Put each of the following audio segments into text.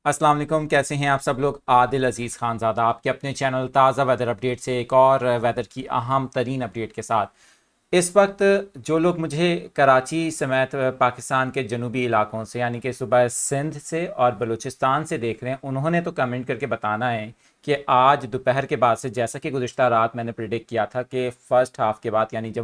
अस्सलाम वालेकुम, कैसे हैं आप सब लोग। आदिल अजीज़ खानज़ादा आपके अपने चैनल ताज़ा वेदर अपडेट से एक और वेदर की अहम तरीन अपडेट के साथ। इस वक्त जो लोग मुझे कराची समेत पाकिस्तान के जनूबी इलाकों से यानी कि सुबह सिंध से और बलूचिस्तान से देख रहे हैं, उन्होंने तो कमेंट करके बताना है कि आज दोपहर के बाद से, जैसा कि गुज़िश्ता रात मैंने प्रिडिक्ट किया था कि फ़र्स्ट हाफ़ के बाद यानी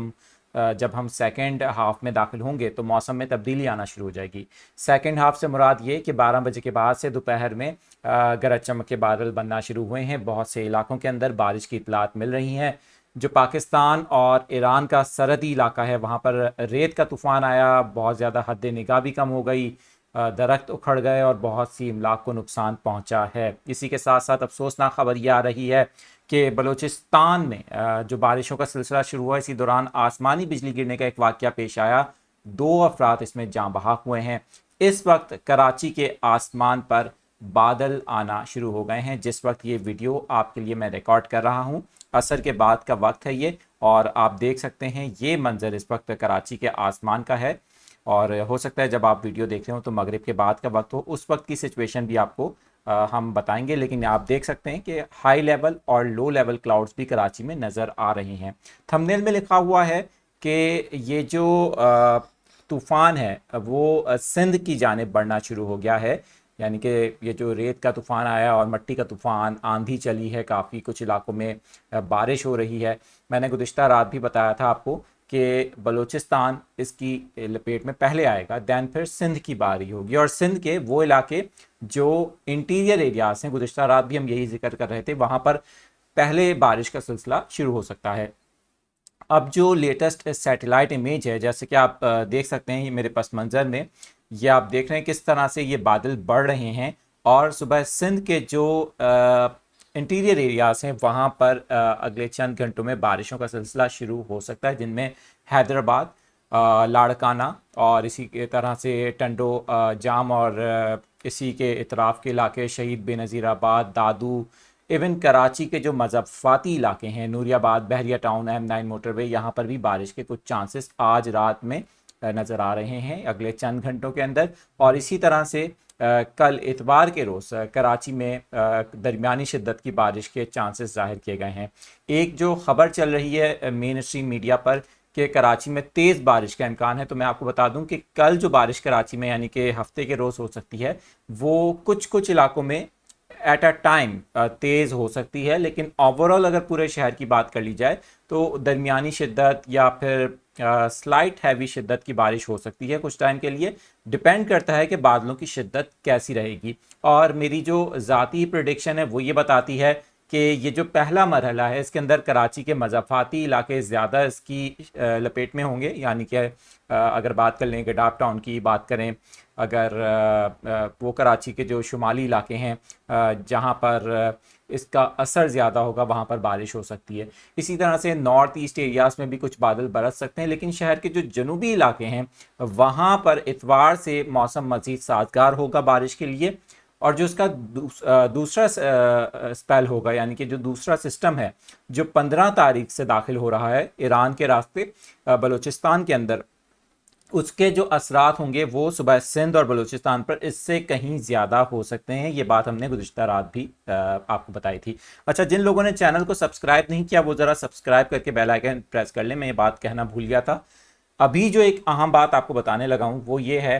जब हम सेकंड हाफ में दाखिल होंगे तो मौसम में तब्दीली आना शुरू हो जाएगी। सेकंड हाफ से मुराद ये कि 12 बजे के बाद से दोपहर में गरज चमक के बादल बनना शुरू हुए हैं। बहुत से इलाकों के अंदर बारिश की इतलात मिल रही हैं। जो पाकिस्तान और ईरान का सरहदी इलाका है वहाँ पर रेत का तूफ़ान आया, बहुत ज़्यादा हद निगाह भी कम हो गई, दरख्त उखड़ गए और बहुत सी इमलाक को नुकसान पहुँचा है। इसी के साथ साथ अफसोसनाक खबर यह आ रही है कि बलूचिस्तान में जो बारिशों का सिलसिला शुरू हुआ, इसी दौरान आसमानी बिजली गिरने का एक वाक़या पेश आया। 2 अफराद इसमें जाँ बहक हुए हैं। इस वक्त कराची के आसमान पर बादल आना शुरू हो गए हैं। जिस वक्त ये वीडियो आपके लिए मैं रिकॉर्ड कर रहा हूँ, असर के बाद का वक्त है ये, और आप देख सकते हैं ये मंजर इस वक्त कराची के आसमान का है। और हो सकता है जब आप वीडियो देख रहे हो तो मगरिब के बाद का वक्त हो, उस वक्त की सिचुएशन भी आपको हम बताएंगे। लेकिन आप देख सकते हैं कि हाई लेवल और लो लेवल क्लाउड्स भी कराची में नज़र आ रहे हैं। थंबनेल में लिखा हुआ है कि ये जो तूफ़ान है वो सिंध की जानिब बढ़ना शुरू हो गया है। यानी कि ये जो रेत का तूफ़ान आया और मट्टी का तूफ़ान, आंधी चली है, काफ़ी कुछ इलाकों में बारिश हो रही है। मैंने गुज़िश्ता रात भी बताया था आपको कि बलूचिस्तान इसकी लपेट में पहले आएगा, दैन फिर सिंध की बारी होगी। और सिंध के वो इलाके जो इंटीरियर एरियाज हैं, गुज़िश्ता रात भी हम यही जिक्र कर रहे थे, वहाँ पर पहले बारिश का सिलसिला शुरू हो सकता है। अब जो लेटेस्ट सैटेलाइट इमेज है, जैसे कि आप देख सकते हैं, ये मेरे पास मंजर में ये आप देख रहे हैं किस तरह से ये बादल बढ़ रहे हैं। और सुबह सिंध के जो इंटीरियर एरियाज हैं वहाँ पर अगले चंद घंटों में बारिशों का सिलसिला शुरू हो सकता है, जिनमें हैदराबाद, लाड़काना और इसी के तरह से टंडो, जाम और इसी के इतराफ़ के इलाके, शहीद बेनज़ीराबाद, दादू, इवन कराची के जो मज़फ़ाती इलाके हैं, नूरियाबाद, बहरिया टाउन, M9 मोटरवे, यहाँ पर भी बारिश के कुछ चांसेस आज रात में नज़र आ रहे हैं अगले चंद घंटों के अंदर। और इसी तरह से कल इतवार के रोज़ कराची में दरमियानी शिद्दत की बारिश के चांसेस ज़ाहिर किए गए हैं। एक जो ख़बर चल रही है मेन स्ट्रीम मीडिया पर कि कराची में तेज़ बारिश का इम्कान है, तो मैं आपको बता दूं कि कल जो बारिश कराची में यानी कि हफ्ते के रोज़ हो सकती है, वो कुछ कुछ इलाकों में एट अ टाइम तेज़ हो सकती है। लेकिन ओवरऑल अगर पूरे शहर की बात कर ली जाए तो दरमियानी शिद्दत या फिर स्लाइट हैवी शिद्दत की बारिश हो सकती है कुछ टाइम के लिए। डिपेंड करता है कि बादलों की शिद्दत कैसी रहेगी। और मेरी जो ज़ाती प्रेडिक्शन है वो ये बताती है कि ये जो पहला मरहला है इसके अंदर कराची के मज़ाफ़ाती इलाके ज़्यादा इसकी लपेट में होंगे। यानी कि अगर बात कर लें गडाफ टाउन की बात करें, अगर वो कराची के जो शुमाली इलाके हैं जहाँ पर इसका असर ज़्यादा होगा, वहाँ पर बारिश हो सकती है। इसी तरह से नॉर्थ ईस्ट एरियाज़ में भी कुछ बादल बरस सकते हैं। लेकिन शहर के जो जनूबी इलाके हैं वहाँ पर इतवार से मौसम मज़ीद साजगार होगा बारिश के लिए। और जो इसका दूसरा स्पेल होगा, यानी कि जो दूसरा सिस्टम है जो 15 तारीख से दाखिल हो रहा है ईरान के रास्ते बलूचिस्तान के अंदर, उसके जो असरात होंगे वो सुबह सिंध और बलूचिस्तान पर इससे कहीं ज़्यादा हो सकते हैं। ये बात हमने गुज़िश्ता रात भी आपको बताई थी। अच्छा, जिन लोगों ने चैनल को सब्सक्राइब नहीं किया वो ज़रा सब्सक्राइब करके बेल आइकन प्रेस कर लें। मैं ये बात कहना भूल गया था। अभी जो एक अहम बात आपको बताने लगा हूँ वो ये है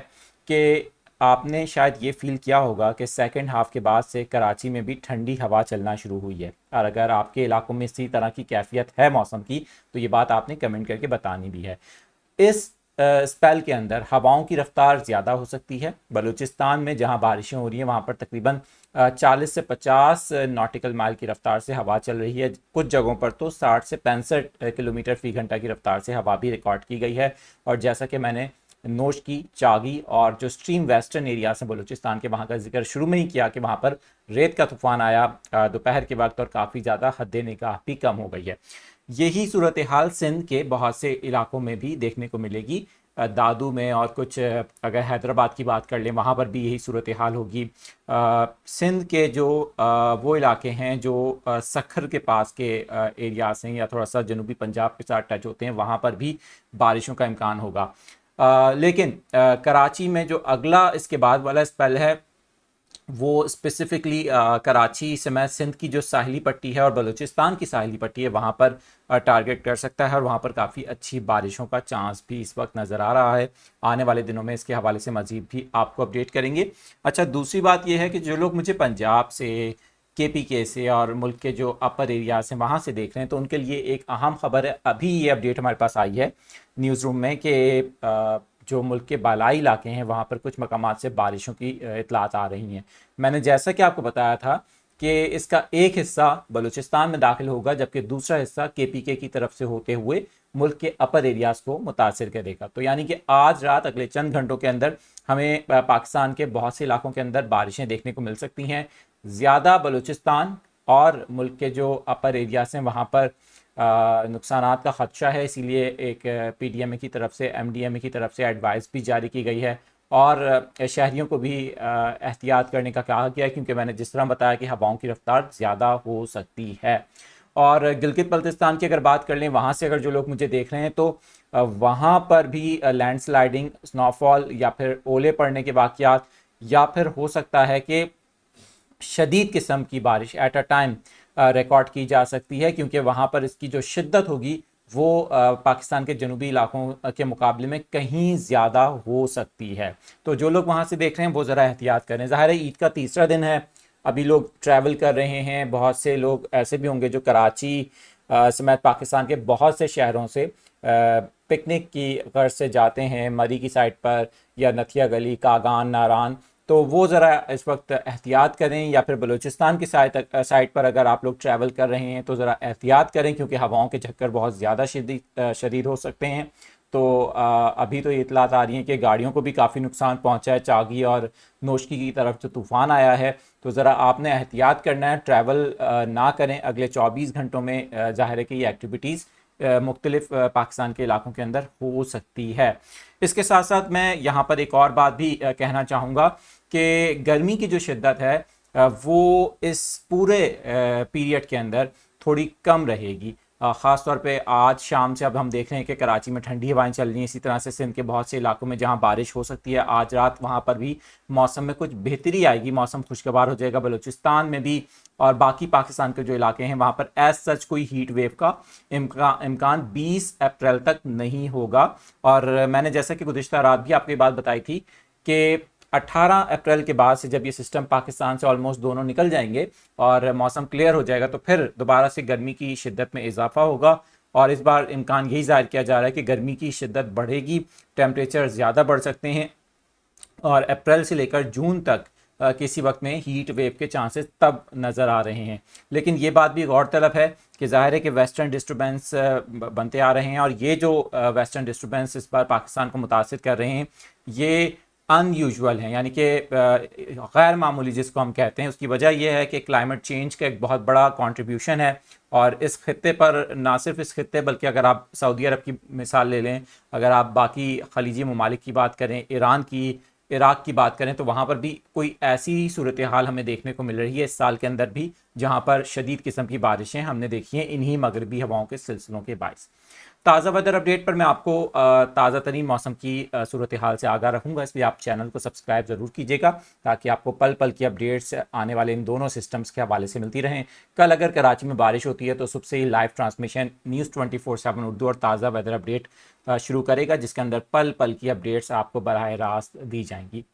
कि आपने शायद ये फील किया होगा कि सेकंड हाफ के बाद से कराची में भी ठंडी हवा चलना शुरू हुई है। और अगर आपके इलाकों में इसी तरह की कैफियत है मौसम की तो ये बात आपने कमेंट करके बतानी भी है। इस स्पेल के अंदर हवाओं की रफ्तार ज़्यादा हो सकती है। बलूचिस्तान में जहां बारिशें हो रही हैं वहां पर तकरीबन 40 से 50 नॉटिकल माइल की रफ्तार से हवा चल रही है। कुछ जगहों पर तो 60 से 65 किलोमीटर फी घंटा की रफ्तार से हवा भी रिकॉर्ड की गई है। और जैसा कि मैंने नोश की, चागी और जो स्ट्रीम वेस्टर्न एरियाज हैं बलूचिस्तान के, वहाँ का जिक्र शुरू में ही किया कि वहाँ पर रेत का तूफ़ान आया दोपहर के वक्त और काफ़ी ज़्यादा हद निगाह भी कम हो गई है। यही सूरत हाल सिंध के बहुत से इलाकों में भी देखने को मिलेगी। दादू में और कुछ, अगर हैदराबाद की बात कर लें वहाँ पर भी यही सूरत हाल होगी। सिंध के जो वो इलाके हैं जो सखर के पास के एरियाज हैं या थोड़ा सा जनूबी पंजाब के साथ टच होते हैं, वहाँ पर भी बारिशों का इम्कान होगा। लेकिन कराची में जो अगला इसके बाद वाला स्पेल है वो स्पेसिफिकली कराची समेत सिंध की जो साहिली पट्टी है और बलूचिस्तान की साहिली पट्टी है वहाँ पर टारगेट कर सकता है और वहाँ पर काफ़ी अच्छी बारिशों का चांस भी इस वक्त नज़र आ रहा है। आने वाले दिनों में इसके हवाले से मज़ीद भी आपको अपडेट करेंगे। अच्छा, दूसरी बात यह है कि जो लोग मुझे पंजाब से, केपीके से और मुल्क के जो अपर एरियाज हैं वहाँ से देख रहे हैं, तो उनके लिए एक अहम खबर है। अभी ये अपडेट हमारे पास आई है न्यूज़ रूम में कि जो मुल्क के बालाई इलाके हैं वहाँ पर कुछ मकामात से बारिशों की इतलात आ रही हैं। मैंने जैसा कि आपको बताया था कि इसका एक हिस्सा बलूचिस्तान में दाखिल होगा, जबकि दूसरा हिस्सा केपीके की तरफ से होते हुए मुल्क के अपर एरियाज को मुतासिर करेगा। तो यानी कि आज रात अगले चंद घंटों के अंदर हमें पाकिस्तान के बहुत से इलाकों के अंदर बारिशें देखने को मिल सकती हैं। ज़्यादा बलूचिस्तान और मुल्क के जो अपर एरियाज हैं वहाँ पर नुकसानात का ख़दशा है, इसीलिए एक पीडीएमए की तरफ से, एमडीएमए की तरफ से एडवाइस भी जारी की गई है और शहरियों को भी एहतियात करने का कहा गया है, क्योंकि मैंने जिस तरह बताया कि हवाओं की रफ्तार ज़्यादा हो सकती है। और गिलगित बल्तिस्तान की अगर बात कर लें, वहाँ से अगर जो लोग मुझे देख रहे हैं तो वहाँ पर भी लैंडस्लाइडिंग, स्नोफॉल या फिर ओले पड़ने के वाक़यात, या फिर हो सकता है कि शदीद किस्म की बारिश एट अ टाइम रिकॉर्ड की जा सकती है, क्योंकि वहाँ पर इसकी जो शिद्दत होगी वो पाकिस्तान के जनूबी इलाकों के मुकाबले में कहीं ज़्यादा हो सकती है। तो जो लोग वहाँ से देख रहे हैं वो ज़रा एहतियात करें। ज़ाहिर है ईद का तीसरा दिन है, अभी लोग ट्रैवल कर रहे हैं। बहुत से लोग ऐसे भी होंगे जो कराची समेत पाकिस्तान के बहुत से शहरों से पिकनिक की गर्ज से जाते हैं, मरी की साइड पर या नथिया गली, कागान, नारान। तो वो ज़रा इस वक्त एहतियात करें, या फिर बलूचिस्तान की साइड पर अगर आप लोग ट्रैवल कर रहे हैं तो ज़रा एहतियात करें, क्योंकि हवाओं के झक्कर बहुत ज़्यादा शदीद हो सकते हैं। तो अभी तो ये इतलात आ रही हैं कि गाड़ियों को भी काफ़ी नुकसान पहुंचा है। चागी और नोशकी की तरफ जो तूफ़ान आया है, तो ज़रा आपने एहतियात करना है, ट्रैवल ना करें अगले 24 घंटों में। ज़ाहिर है कि ये एक्टिविटीज़ मुख्तलिफ पाकिस्तान के इलाकों के अंदर हो सकती है। इसके साथ साथ मैं यहाँ पर एक और बात भी कहना चाहूँगा कि गर्मी की जो शिद्दत है वो इस पूरे पीरियड के अंदर थोड़ी कम रहेगी। ख़ास तौर पे आज शाम से अब हम देख रहे हैं कि कराची में ठंडी हवाएं चल रही हैं। इसी तरह से सिंध के बहुत से इलाकों में जहां बारिश हो सकती है, आज रात वहां पर भी मौसम में कुछ बेहतरी आएगी, मौसम खुशगवार हो जाएगा। बलूचिस्तान में भी और बाकी पाकिस्तान के जो इलाके हैं वहां पर एज सच कोई हीट वेव का इम्कान 20 अप्रैल तक नहीं होगा। और मैंने जैसा कि गुज़िश्ता रात भी आपको ये बात बताई थी कि 18 अप्रैल के बाद से जब ये सिस्टम पाकिस्तान से ऑलमोस्ट दोनों निकल जाएंगे और मौसम क्लियर हो जाएगा, तो फिर दोबारा से गर्मी की शिद्दत में इजाफा होगा। और इस बार इम्कान यही जाहिर किया जा रहा है कि गर्मी की शिद्दत बढ़ेगी, टेम्परेचर ज़्यादा बढ़ सकते हैं और अप्रैल से लेकर जून तक किसी वक्त में हीट वेव के चांसेस तब नज़र आ रहे हैं। लेकिन ये बात भी गौरतलब है कि ज़ाहिर है कि वेस्टर्न डिस्टर्बेंस बनते आ रहे हैं, और ये जो वेस्टर्न डिस्टर्बेंस इस बार पाकिस्तान को मुतासिर कर रहे हैं ये अनयूजुअल हैं, यानी कि गैर मामूली जिसको हम कहते हैं। उसकी वजह यह है कि क्लाइमेट चेंज का एक बहुत बड़ा कंट्रीब्यूशन है। और इस खत्ते पर, ना सिर्फ इस खत्ते बल्कि अगर आप सऊदी अरब की मिसाल ले लें, अगर आप बाकी खलीजी ममालिक की बात करें, ईरान की, इराक की बात करें, तो वहाँ पर भी कोई ऐसी सूरत हाल हमें देखने को मिल रही है इस साल के अंदर भी, जहाँ पर शदीद किस्म की बारिशें हमने देखी हैं इन्हीं मगरबी हवाओं के सिलसिलों के बायस। ताज़ा वेदर अपडेट पर मैं आपको ताज़ा तरीन मौसम की सूरत हाल से आगाह रखूँगा, इसलिए आप चैनल को सब्सक्राइब ज़रूर कीजिएगा ताकि आपको पल पल की अपडेट्स आने वाले इन दोनों सिस्टम्स के हवाले से मिलती रहें। कल अगर कराची में बारिश होती है तो सुबह से ही लाइव ट्रांसमिशन न्यूज़ 24/7 उर्दू और ताज़ा वेदर अपडेट शुरू करेगा, जिसके अंदर पल पल की अपडेट्स आपको बराह रास्त दी जाएंगी।